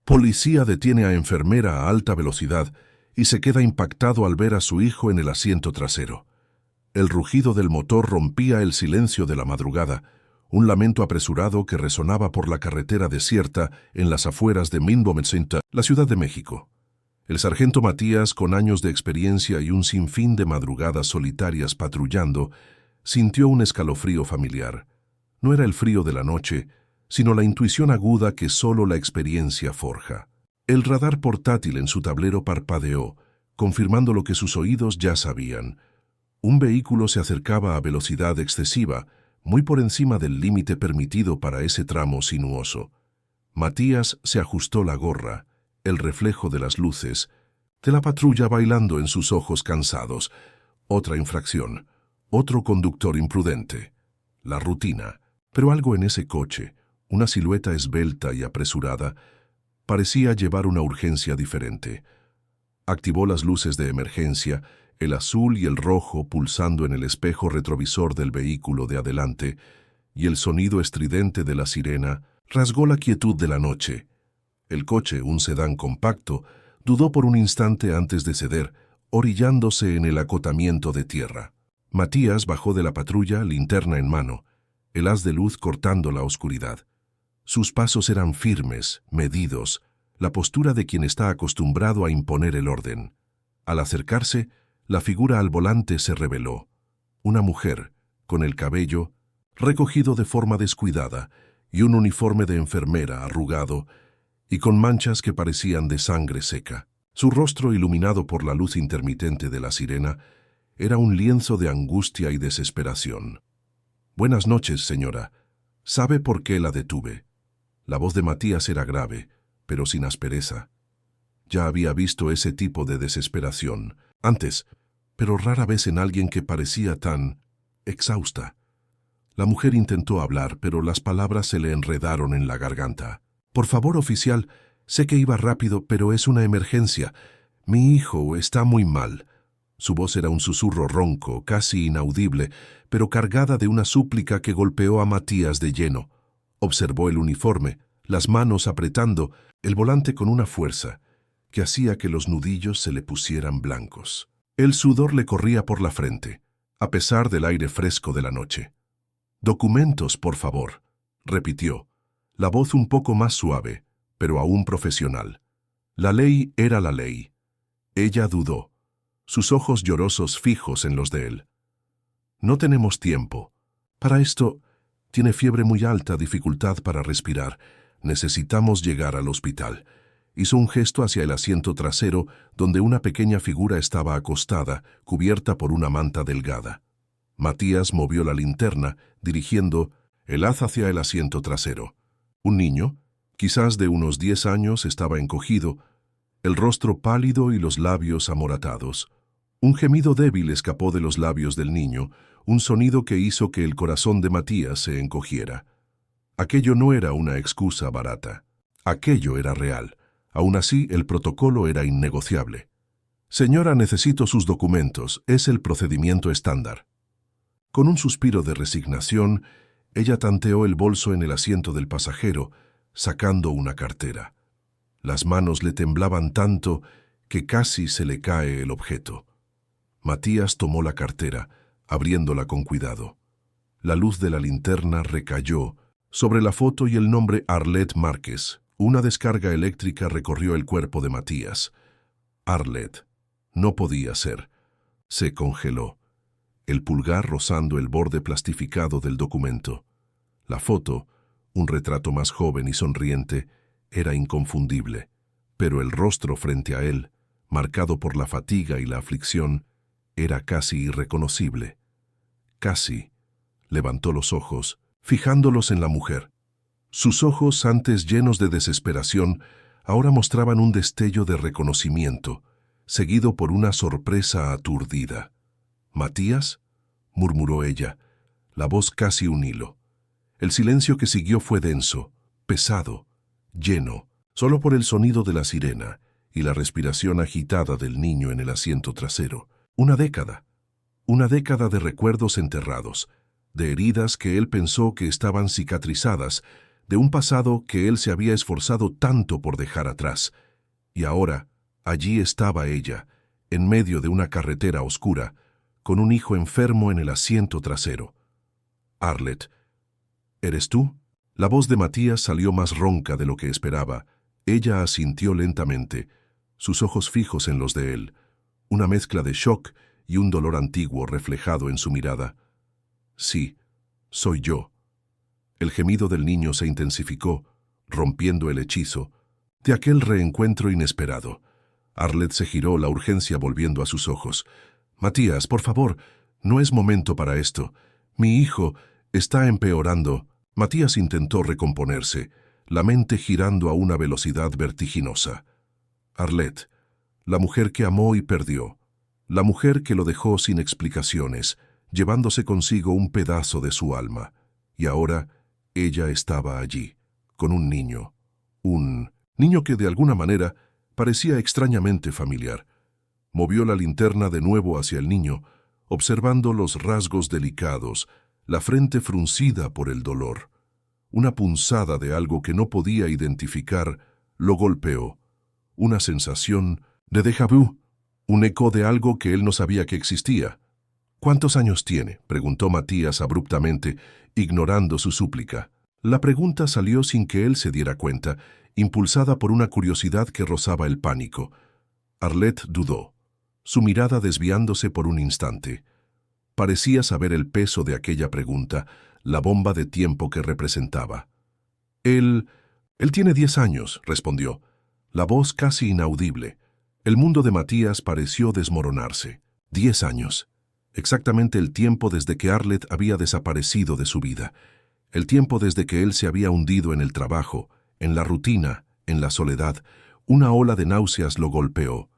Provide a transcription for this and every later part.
Policía detiene a enfermera a alta velocidad y se queda impactado al ver a su hijo en el asiento trasero. El rugido del motor rompía el silencio de la madrugada, un lamento apresurado que resonaba por la carretera desierta en las afueras de Minbometzinta, la Ciudad de México. El sargento Matías, con años de experiencia y un sinfín de madrugadas solitarias patrullando, sintió un escalofrío familiar. No era el frío de la noche, sino la intuición aguda que solo la experiencia forja. El radar portátil en su tablero parpadeó, confirmando lo que sus oídos ya sabían. Un vehículo se acercaba a velocidad excesiva, muy por encima del límite permitido para ese tramo sinuoso. Matías se ajustó la gorra, el reflejo de las luces, de la patrulla bailando en sus ojos cansados. Otra infracción, otro conductor imprudente. La rutina, pero algo en ese coche, una silueta esbelta y apresurada, parecía llevar una urgencia diferente. Activó las luces de emergencia, el azul y el rojo pulsando en el espejo retrovisor del vehículo de adelante, y el sonido estridente de la sirena rasgó la quietud de la noche. El coche, un sedán compacto, dudó por un instante antes de ceder, orillándose en el acotamiento de tierra. Matías bajó de la patrulla, linterna en mano, el haz de luz cortando la oscuridad. Sus pasos eran firmes, medidos, la postura de quien está acostumbrado a imponer el orden. Al acercarse, la figura al volante se reveló. Una mujer, con el cabello recogido de forma descuidada y un uniforme de enfermera arrugado y con manchas que parecían de sangre seca. Su rostro, iluminado por la luz intermitente de la sirena, era un lienzo de angustia y desesperación. «Buenas noches, señora. ¿Sabe por qué la detuve?» La voz de Matías era grave, pero sin aspereza. Ya había visto ese tipo de desesperación antes, pero rara vez en alguien que parecía tan exhausta. La mujer intentó hablar, pero las palabras se le enredaron en la garganta. «Por favor, oficial, sé que iba rápido, pero es una emergencia. Mi hijo está muy mal». Su voz era un susurro ronco, casi inaudible, pero cargada de una súplica que golpeó a Matías de lleno. Observó el uniforme, las manos apretando, el volante con una fuerza que hacía que los nudillos se le pusieran blancos. El sudor le corría por la frente, a pesar del aire fresco de la noche. «Documentos, por favor», repitió, la voz un poco más suave, pero aún profesional. La ley era la ley. Ella dudó, sus ojos llorosos fijos en los de él. «No tenemos tiempo. Para esto, tiene fiebre muy alta, dificultad para respirar. Necesitamos llegar al hospital». Hizo un gesto hacia el asiento trasero, donde una pequeña figura estaba acostada, cubierta por una manta delgada. Matías movió la linterna, dirigiendo el haz hacia el asiento trasero. Un niño, quizás de unos 10 años, estaba encogido, el rostro pálido y los labios amoratados. Un gemido débil escapó de los labios del niño, un sonido que hizo que el corazón de Matías se encogiera. Aquello no era una excusa barata. Aquello era real. Aún así, el protocolo era innegociable. «Señora, necesito sus documentos. Es el procedimiento estándar». Con un suspiro de resignación, ella tanteó el bolso en el asiento del pasajero, sacando una cartera. Las manos le temblaban tanto que casi se le cae el objeto. Matías tomó la cartera, abriéndola con cuidado. La luz de la linterna recayó sobre la foto y el nombre Arlette Márquez. Una descarga eléctrica recorrió el cuerpo de Matías. Arlette. No podía ser. Se congeló, el pulgar rozando el borde plastificado del documento. La foto, un retrato más joven y sonriente, era inconfundible, pero el rostro frente a él, marcado por la fatiga y la aflicción, era casi irreconocible. Casi. Levantó los ojos, fijándolos en la mujer. Sus ojos, antes llenos de desesperación, ahora mostraban un destello de reconocimiento, seguido por una sorpresa aturdida. «¿Matías?», murmuró ella, la voz casi un hilo. El silencio que siguió fue denso, pesado, lleno, solo por el sonido de la sirena y la respiración agitada del niño en el asiento trasero. Una década de recuerdos enterrados, de heridas que él pensó que estaban cicatrizadas, de un pasado que él se había esforzado tanto por dejar atrás. Y ahora, allí estaba ella, en medio de una carretera oscura, con un hijo enfermo en el asiento trasero. Arlette, ¿eres tú? La voz de Matías salió más ronca de lo que esperaba. Ella asintió lentamente, sus ojos fijos en los de él, una mezcla de shock y un dolor antiguo reflejado en su mirada. Sí, soy yo. El gemido del niño se intensificó, rompiendo el hechizo de aquel reencuentro inesperado. Arlette se giró, la urgencia volviendo a sus ojos. Matías, por favor, no es momento para esto. Mi hijo está empeorando. Matías intentó recomponerse, la mente girando a una velocidad vertiginosa. Arlette, la mujer que amó y perdió, la mujer que lo dejó sin explicaciones, llevándose consigo un pedazo de su alma. Y ahora ella estaba allí, con un niño que de alguna manera parecía extrañamente familiar. Movió la linterna de nuevo hacia el niño, observando los rasgos delicados, la frente fruncida por el dolor. Una punzada de algo que no podía identificar lo golpeó. Una sensación de déjà vu, un eco de algo que él no sabía que existía. ¿Cuántos años tiene?, preguntó Matías abruptamente, ignorando su súplica. La pregunta salió sin que él se diera cuenta, impulsada por una curiosidad que rozaba el pánico. Arlette dudó, su mirada desviándose por un instante. Parecía saber el peso de aquella pregunta, la bomba de tiempo que representaba. Él tiene 10 años, respondió, la voz casi inaudible. El mundo de Matías pareció desmoronarse. 10 años. Exactamente el tiempo desde que Arlette había desaparecido de su vida. El tiempo desde que él se había hundido en el trabajo, en la rutina, en la soledad. Una ola de náuseas lo golpeó.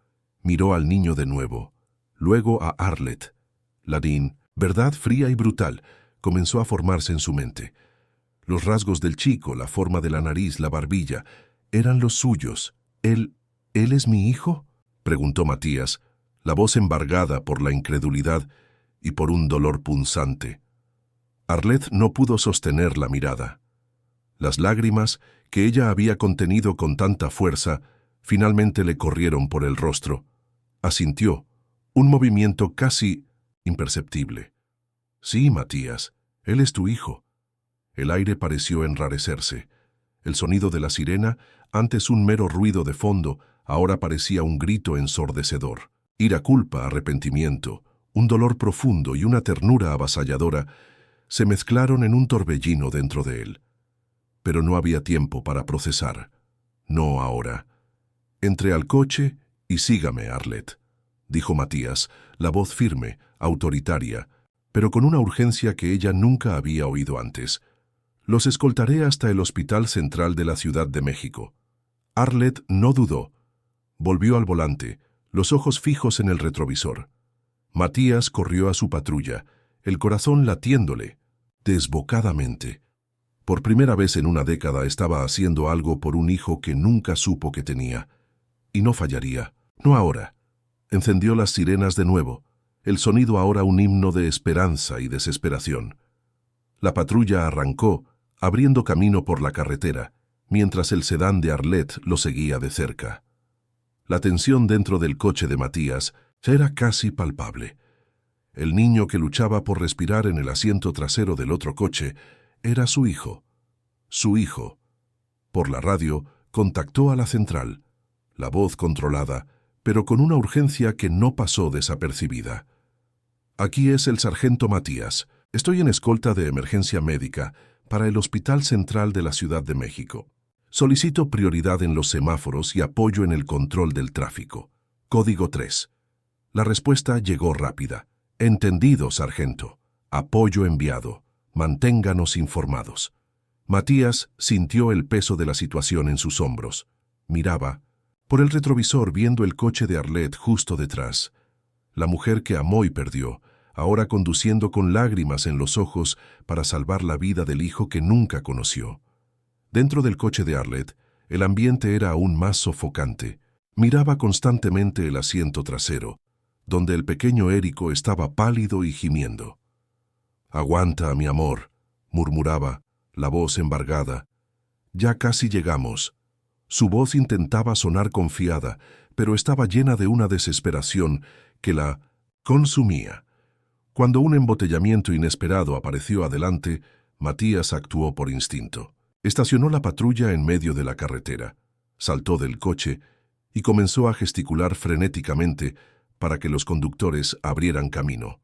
Miró al niño de nuevo, luego a Arlette. La verdad fría y brutal, comenzó a formarse en su mente. Los rasgos del chico, la forma de la nariz, la barbilla, eran los suyos. ¿Él es mi hijo?, preguntó Matías, la voz embargada por la incredulidad y por un dolor punzante. Arlette no pudo sostener la mirada. Las lágrimas, que ella había contenido con tanta fuerza, finalmente le corrieron por el rostro. Asintió, un movimiento casi imperceptible. Sí, Matías, él es tu hijo. El aire pareció enrarecerse. El sonido de la sirena, antes un mero ruido de fondo, ahora parecía un grito ensordecedor. Ira, culpa, arrepentimiento, un dolor profundo y una ternura avasalladora se mezclaron en un torbellino dentro de él. Pero no había tiempo para procesar. No ahora. Entré al coche y sígame, Arlette, dijo Matías, la voz firme, autoritaria, pero con una urgencia que ella nunca había oído antes. Los escoltaré hasta el Hospital Central de la Ciudad de México. Arlette no dudó. Volvió al volante, los ojos fijos en el retrovisor. Matías corrió a su patrulla, el corazón latiéndole, desbocadamente. Por primera vez en una década estaba haciendo algo por un hijo que nunca supo que tenía. Y no fallaría, no ahora. Encendió las sirenas de nuevo, el sonido ahora un himno de esperanza y desesperación. La patrulla arrancó, abriendo camino por la carretera, mientras el sedán de Arlette lo seguía de cerca. La tensión dentro del coche de Matías ya era casi palpable. El niño que luchaba por respirar en el asiento trasero del otro coche era su hijo. Su hijo. Por la radio, contactó a la central, la voz controlada, pero con una urgencia que no pasó desapercibida. Aquí es el sargento Matías. Estoy en escolta de emergencia médica para el Hospital Central de la Ciudad de México. Solicito prioridad en los semáforos y apoyo en el control del tráfico. Código 3. La respuesta llegó rápida. Entendido, sargento. Apoyo enviado. Manténganos informados. Matías sintió el peso de la situación en sus hombros. Miraba, por el retrovisor viendo el coche de Arlette justo detrás. La mujer que amó y perdió, ahora conduciendo con lágrimas en los ojos para salvar la vida del hijo que nunca conoció. Dentro del coche de Arlette, el ambiente era aún más sofocante. Miraba constantemente el asiento trasero, donde el pequeño Érico estaba pálido y gimiendo. «Aguanta, mi amor», murmuraba, la voz embargada. Ya casi llegamos. Su voz intentaba sonar confiada, pero estaba llena de una desesperación que la consumía. Cuando un embotellamiento inesperado apareció adelante, Matías actuó por instinto. Estacionó la patrulla en medio de la carretera, saltó del coche y comenzó a gesticular frenéticamente para que los conductores abrieran camino.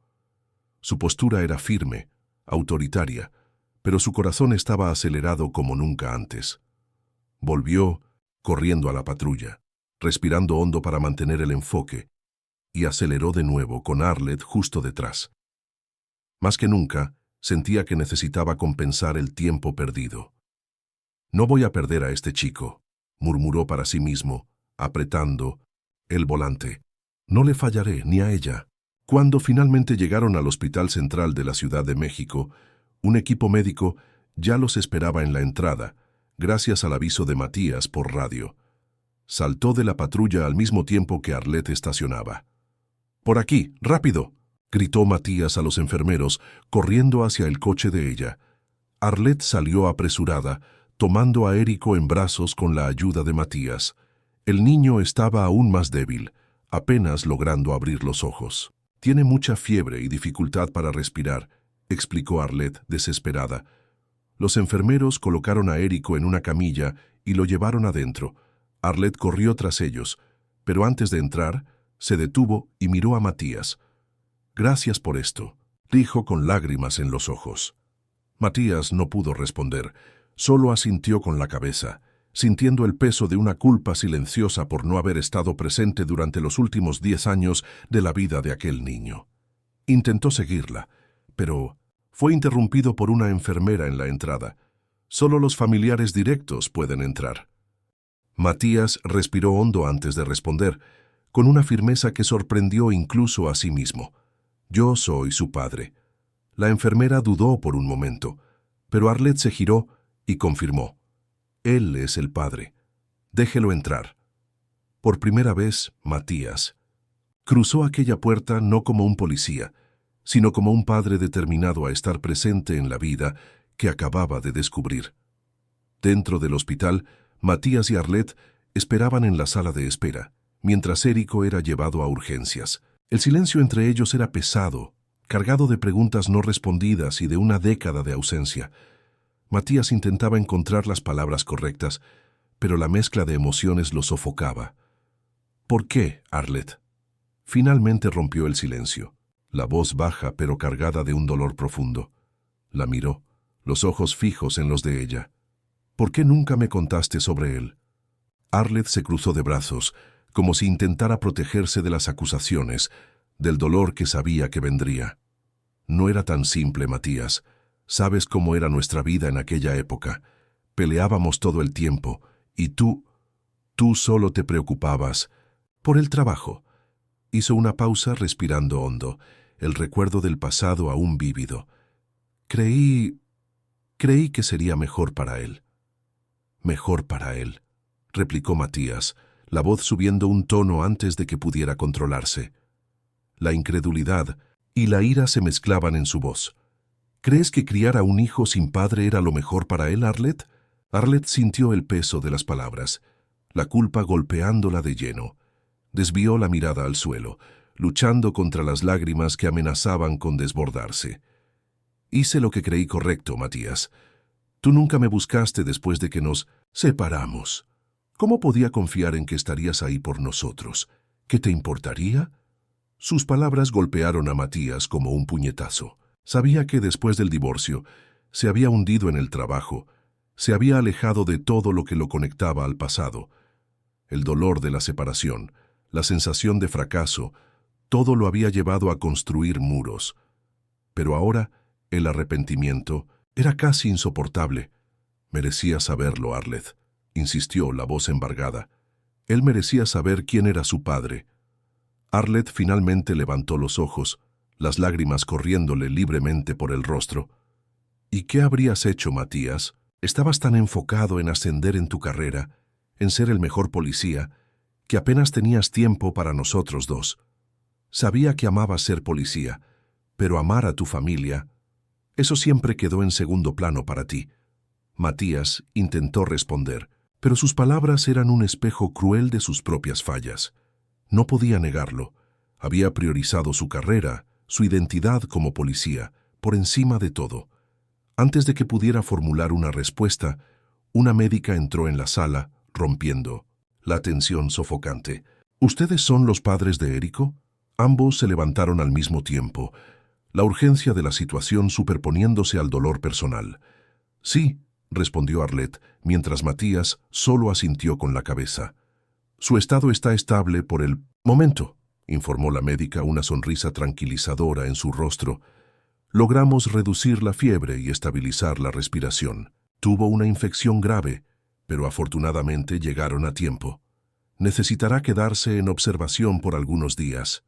Su postura era firme, autoritaria, pero su corazón estaba acelerado como nunca antes. Volvió, corriendo a la patrulla, respirando hondo para mantener el enfoque, y aceleró de nuevo con Arlette justo detrás. Más que nunca, sentía que necesitaba compensar el tiempo perdido. «No voy a perder a este chico», murmuró para sí mismo, apretando el volante. «No le fallaré ni a ella». Cuando finalmente llegaron al Hospital Central de la Ciudad de México, un equipo médico ya los esperaba en la entrada, gracias al aviso de Matías por radio. Saltó de la patrulla al mismo tiempo que Arlette estacionaba. «¡Por aquí, rápido!», gritó Matías a los enfermeros, corriendo hacia el coche de ella. Arlette salió apresurada, tomando a Érico en brazos con la ayuda de Matías. El niño estaba aún más débil, apenas logrando abrir los ojos. «Tiene mucha fiebre y dificultad para respirar», explicó Arlette, desesperada. Los enfermeros colocaron a Érico en una camilla y lo llevaron adentro. Arlette corrió tras ellos, pero antes de entrar, se detuvo y miró a Matías. «Gracias por esto», dijo con lágrimas en los ojos. Matías no pudo responder, solo asintió con la cabeza, sintiendo el peso de una culpa silenciosa por no haber estado presente durante los últimos 10 años de la vida de aquel niño. Intentó seguirla, pero fue interrumpido por una enfermera en la entrada. Solo los familiares directos pueden entrar. Matías respiró hondo antes de responder, con una firmeza que sorprendió incluso a sí mismo. «Yo soy su padre». La enfermera dudó por un momento, pero Arlette se giró y confirmó. «Él es el padre. Déjelo entrar». Por primera vez, Matías cruzó aquella puerta no como un policía, sino como un padre determinado a estar presente en la vida que acababa de descubrir. Dentro del hospital, Matías y Arlette esperaban en la sala de espera, mientras Érico era llevado a urgencias. El silencio entre ellos era pesado, cargado de preguntas no respondidas y de una década de ausencia. Matías intentaba encontrar las palabras correctas, pero la mezcla de emociones lo sofocaba. «¿Por qué, Arlette?». Finalmente rompió el silencio, la voz baja pero cargada de un dolor profundo. La miró, los ojos fijos en los de ella. «¿Por qué nunca me contaste sobre él?». Arlette se cruzó de brazos, como si intentara protegerse de las acusaciones, del dolor que sabía que vendría. «No era tan simple, Matías. Sabes cómo era nuestra vida en aquella época. Peleábamos todo el tiempo, y tú solo te preocupabas por el trabajo». Hizo una pausa respirando hondo, el recuerdo del pasado aún vívido. Creí que sería mejor para él». «Mejor para él», replicó Matías, la voz subiendo un tono antes de que pudiera controlarse. La incredulidad y la ira se mezclaban en su voz. «¿Crees que criar a un hijo sin padre era lo mejor para él, Arlette?». Arlette sintió el peso de las palabras, la culpa golpeándola de lleno. Desvió la mirada al suelo, luchando contra las lágrimas que amenazaban con desbordarse. «Hice lo que creí correcto, Matías. Tú nunca me buscaste después de que nos separamos. ¿Cómo podía confiar en que estarías ahí por nosotros? ¿Qué te importaría?». Sus palabras golpearon a Matías como un puñetazo. Sabía que después del divorcio se había hundido en el trabajo, se había alejado de todo lo que lo conectaba al pasado. El dolor de la separación, la sensación de fracaso, todo lo había llevado a construir muros. Pero ahora, el arrepentimiento era casi insoportable. «Merecía saberlo, Arlette», insistió la voz embargada. Él merecía saber quién era su padre. Arlette finalmente levantó los ojos, las lágrimas corriéndole libremente por el rostro. «¿Y qué habrías hecho, Matías? Estabas tan enfocado en ascender en tu carrera, en ser el mejor policía, que apenas tenías tiempo para nosotros dos. Sabía que amabas ser policía, pero amar a tu familia, eso siempre quedó en segundo plano para ti. Matías intentó responder, pero sus palabras eran un espejo cruel de sus propias fallas. No podía negarlo. Había priorizado su carrera, su identidad como policía, por encima de todo. Antes de que pudiera formular una respuesta, una médica entró en la sala, rompiendo la tensión sofocante. ¿Ustedes son los padres de Érico? Ambos se levantaron al mismo tiempo, la urgencia de la situación superponiéndose al dolor personal. Sí, respondió Arlette, mientras Matías solo asintió con la cabeza. Su estado está estable por el momento, informó la médica, una sonrisa tranquilizadora en su rostro. Logramos reducir la fiebre y estabilizar la respiración. Tuvo una infección grave, pero afortunadamente llegaron a tiempo. Necesitará quedarse en observación por algunos días.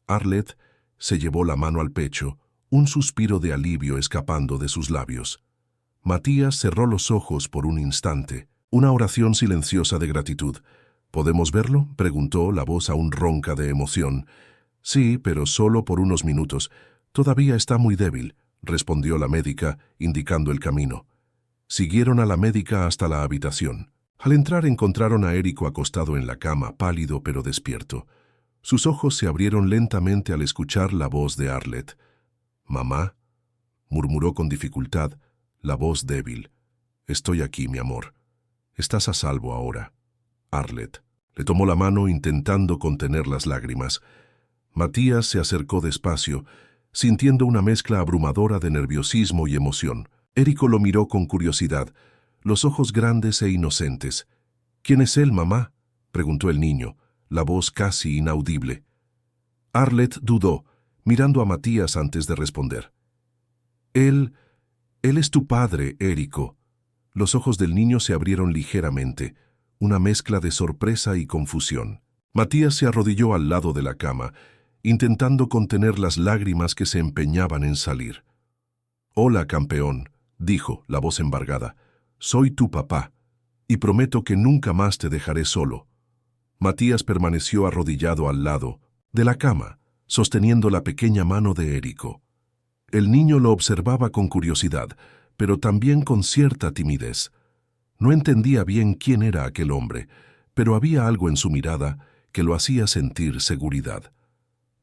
Arlette se llevó la mano al pecho, un suspiro de alivio escapando de sus labios. Matías cerró los ojos por un instante, una oración silenciosa de gratitud. ¿Podemos verlo?, preguntó, la voz aún ronca de emoción. Sí, pero solo por unos minutos. Todavía está muy débil, respondió la médica, indicando el camino. Siguieron a la médica hasta la habitación. Al entrar encontraron a Érico acostado en la cama, pálido pero despierto. Sus ojos se abrieron lentamente al escuchar la voz de Arlette. «Mamá», murmuró con dificultad, la voz débil. «Estoy aquí, mi amor. Estás a salvo ahora». Arlette le tomó la mano intentando contener las lágrimas. Matías se acercó despacio, sintiendo una mezcla abrumadora de nerviosismo y emoción. Érico lo miró con curiosidad, los ojos grandes e inocentes. «¿Quién es él, mamá?», preguntó el niño, la voz casi inaudible. Arlette dudó, mirando a Matías antes de responder. Él es tu padre, Érico». Los ojos del niño se abrieron ligeramente, una mezcla de sorpresa y confusión. Matías se arrodilló al lado de la cama, intentando contener las lágrimas que se empeñaban en salir. «Hola, campeón», dijo, la voz embargada. «Soy tu papá, y prometo que nunca más te dejaré solo». Matías permaneció arrodillado al lado de la cama, sosteniendo la pequeña mano de Érico. El niño lo observaba con curiosidad, pero también con cierta timidez. No entendía bien quién era aquel hombre, pero había algo en su mirada que lo hacía sentir seguridad.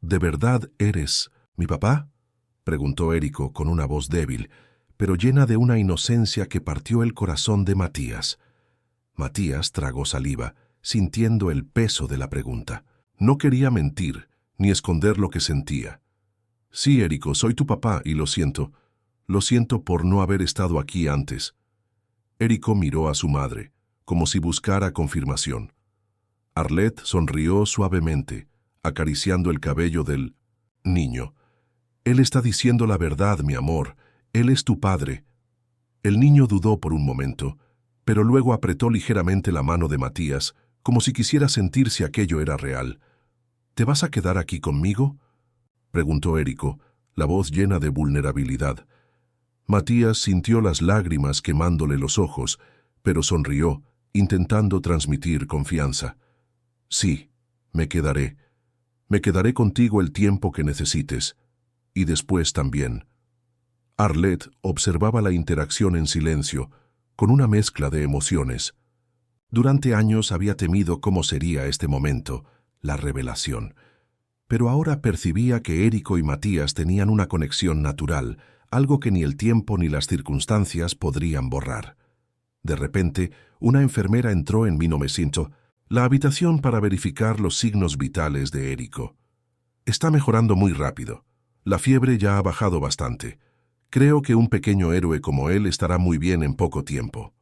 «¿De verdad eres mi papá?», preguntó Érico con una voz débil, pero llena de una inocencia que partió el corazón de Matías. Matías tragó saliva, sintiendo el peso de la pregunta. No quería mentir, ni esconder lo que sentía. «Sí, Érico, soy tu papá y lo siento. Lo siento por no haber estado aquí antes». Érico miró a su madre, como si buscara confirmación. Arlette sonrió suavemente, acariciando el cabello del niño. «Él está diciendo la verdad, mi amor. Él es tu padre». El niño dudó por un momento, pero luego apretó ligeramente la mano de Matías, como si quisiera sentir si aquello era real. «¿Te vas a quedar aquí conmigo?», preguntó Érico, la voz llena de vulnerabilidad. Matías sintió las lágrimas quemándole los ojos, pero sonrió, intentando transmitir confianza. «Sí, me quedaré. Me quedaré contigo el tiempo que necesites. Y después también». Arlette observaba la interacción en silencio, con una mezcla de emociones. Durante años había temido cómo sería este momento, la revelación. Pero ahora percibía que Érico y Matías tenían una conexión natural, algo que ni el tiempo ni las circunstancias podrían borrar. De repente, una enfermera entró en 1900, la habitación para verificar los signos vitales de Érico. «Está mejorando muy rápido. La fiebre ya ha bajado bastante. Creo que un pequeño héroe como él estará muy bien en poco tiempo».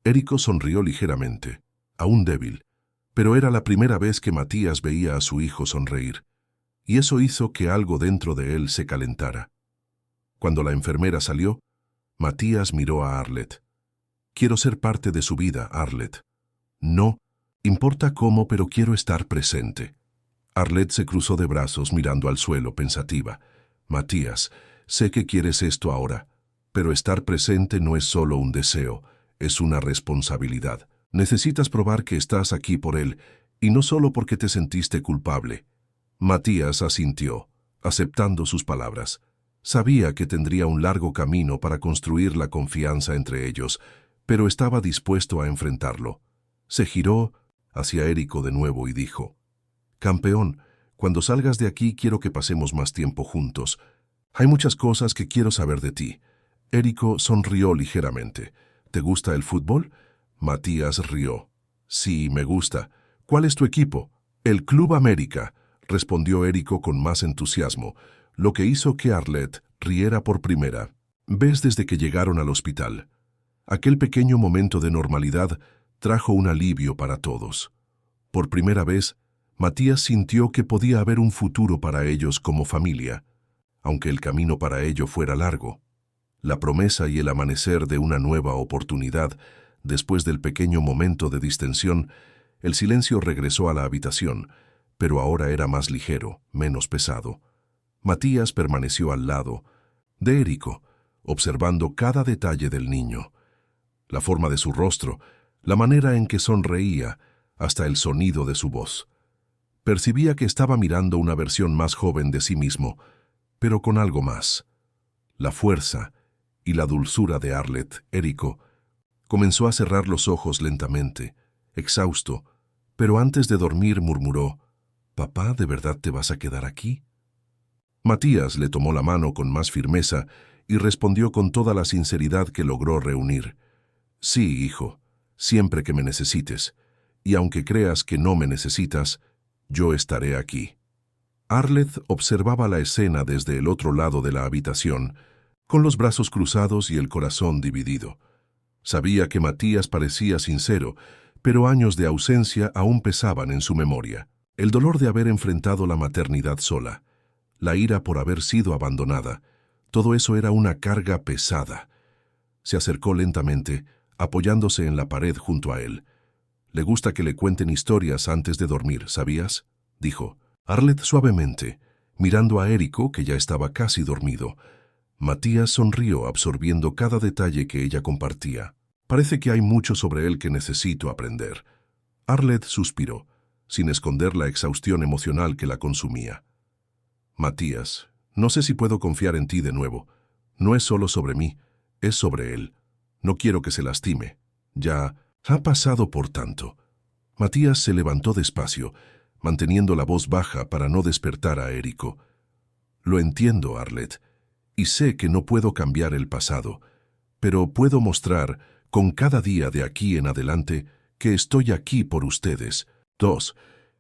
Érico sonrió ligeramente, aún débil, pero era la primera vez que Matías veía a su hijo sonreír, y eso hizo que algo dentro de él se calentara. Cuando la enfermera salió, Matías miró a Arlette. «Quiero ser parte de su vida, Arlette». «No, importa cómo, pero quiero estar presente». Arlette se cruzó de brazos mirando al suelo, pensativa. «Matías, sé que quieres esto ahora, pero estar presente no es solo un deseo, es una responsabilidad. Necesitas probar que estás aquí por él, y no solo porque te sentiste culpable». Matías asintió, aceptando sus palabras. Sabía que tendría un largo camino para construir la confianza entre ellos, pero estaba dispuesto a enfrentarlo. Se giró hacia Érico de nuevo y dijo: «Campeón, cuando salgas de aquí quiero que pasemos más tiempo juntos. Hay muchas cosas que quiero saber de ti». Érico sonrió ligeramente. «¿Te gusta el fútbol?». Matías rió. «Sí, me gusta. ¿Cuál es tu equipo?». «El Club América», respondió Érico con más entusiasmo, lo que hizo que Arlette riera por primera vez desde que llegaron al hospital. Aquel pequeño momento de normalidad trajo un alivio para todos. Por primera vez, Matías sintió que podía haber un futuro para ellos como familia, aunque el camino para ello fuera largo. La promesa y el amanecer de una nueva oportunidad. Después del pequeño momento de distensión, el silencio regresó a la habitación, pero ahora era más ligero, menos pesado. Matías permaneció al lado de Érico, observando cada detalle del niño. La forma de su rostro, la manera en que sonreía, hasta el sonido de su voz. Percibía que estaba mirando una versión más joven de sí mismo, pero con algo más. La fuerza y la dulzura de Arlette. Érico comenzó a cerrar los ojos lentamente, exhausto, pero antes de dormir murmuró: «¿Papá, de verdad te vas a quedar aquí?». Matías le tomó la mano con más firmeza y respondió con toda la sinceridad que logró reunir: «Sí, hijo, siempre que me necesites, y aunque creas que no me necesitas, yo estaré aquí». Arlette observaba la escena desde el otro lado de la habitación, con los brazos cruzados y el corazón dividido. Sabía que Matías parecía sincero, pero años de ausencia aún pesaban en su memoria. El dolor de haber enfrentado la maternidad sola, la ira por haber sido abandonada, todo eso era una carga pesada. Se acercó lentamente, apoyándose en la pared junto a él. «Le gusta que le cuenten historias antes de dormir, ¿sabías?», dijo Arlette suavemente, mirando a Érico, que ya estaba casi dormido. Matías sonrió absorbiendo cada detalle que ella compartía. «Parece que hay mucho sobre él que necesito aprender». Arlette suspiró, sin esconder la exhaustión emocional que la consumía. «Matías, no sé si puedo confiar en ti de nuevo. No es solo sobre mí, es sobre él. No quiero que se lastime. Ya ha pasado por tanto». Matías se levantó despacio, manteniendo la voz baja para no despertar a Érico. «Lo entiendo, Arlette, y sé que no puedo cambiar el pasado, pero puedo mostrar, con cada día de aquí en adelante, que estoy aquí por ustedes. 2.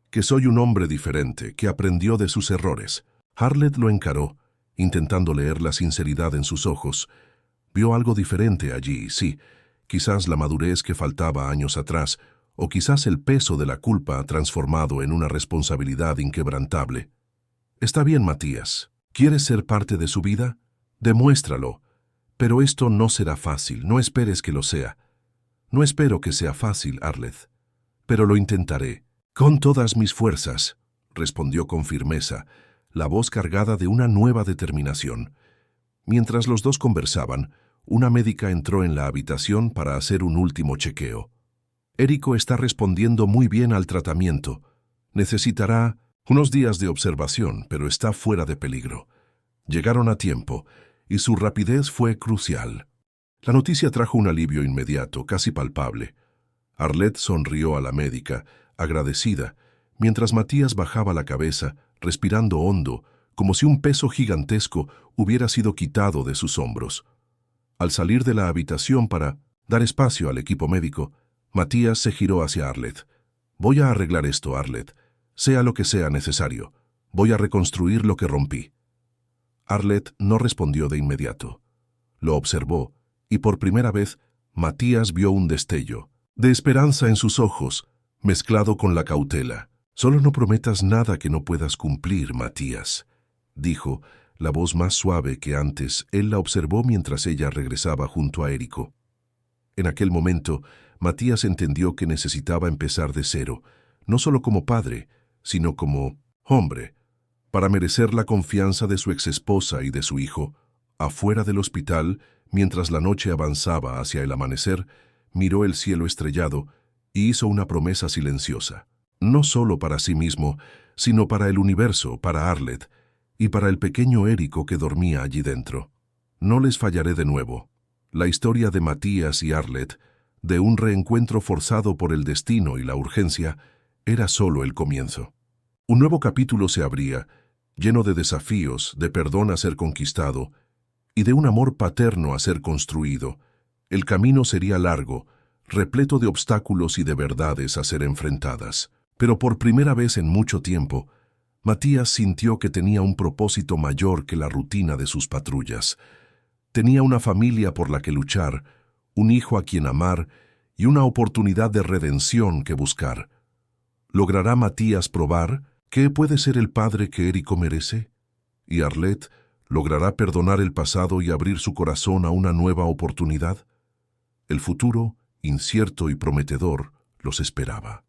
Que soy un hombre diferente, que aprendió de sus errores». Arlette lo encaró, intentando leer la sinceridad en sus ojos. Vio algo diferente allí, sí, quizás la madurez que faltaba años atrás, o quizás el peso de la culpa transformado en una responsabilidad inquebrantable. «Está bien, Matías. ¿Quieres ser parte de su vida? Demuéstralo. Pero esto no será fácil, no esperes que lo sea». «No espero que sea fácil, Arlette, pero lo intentaré. Con todas mis fuerzas», respondió con firmeza, la voz cargada de una nueva determinación. Mientras los dos conversaban, una médica entró en la habitación para hacer un último chequeo. «Érico está respondiendo muy bien al tratamiento. Necesitará unos días de observación, pero está fuera de peligro». Llegaron a tiempo, y su rapidez fue crucial. La noticia trajo un alivio inmediato, casi palpable. Arlette sonrió a la médica, agradecida, mientras Matías bajaba la cabeza, respirando hondo, como si un peso gigantesco hubiera sido quitado de sus hombros. Al salir de la habitación para dar espacio al equipo médico, Matías se giró hacia Arlette. «Voy a arreglar esto, Arlette. Sea lo que sea necesario. Voy a reconstruir lo que rompí». Arlette no respondió de inmediato. Lo observó, y por primera vez, Matías vio un destello de esperanza en sus ojos, mezclado con la cautela. «Solo no prometas nada que no puedas cumplir, Matías», dijo, la voz más suave que antes. Él la observó mientras ella regresaba junto a Érico. En aquel momento, Matías entendió que necesitaba empezar de cero, no solo como padre, sino como hombre, para merecer la confianza de su exesposa y de su hijo. Afuera del hospital, mientras la noche avanzaba hacia el amanecer, miró el cielo estrellado y hizo una promesa silenciosa. No solo para sí mismo, sino para el universo, para Arlette. y para el pequeño Érico que dormía allí dentro. No les fallaré de nuevo. La historia de Matías y Arlet, de un reencuentro forzado por el destino y la urgencia, era solo el comienzo. Un nuevo capítulo se abría, lleno de desafíos, de perdón a ser conquistado y de un amor paterno a ser construido. El camino sería largo, repleto de obstáculos y de verdades a ser enfrentadas. Pero por primera vez en mucho tiempo, Matías sintió que tenía un propósito mayor que la rutina de sus patrullas. Tenía una familia por la que luchar, un hijo a quien amar y una oportunidad de redención que buscar. ¿Logrará Matías probar que puede ser el padre que Érico merece? ¿Y Arlet logrará perdonar el pasado y abrir su corazón a una nueva oportunidad? El futuro, incierto y prometedor, los esperaba.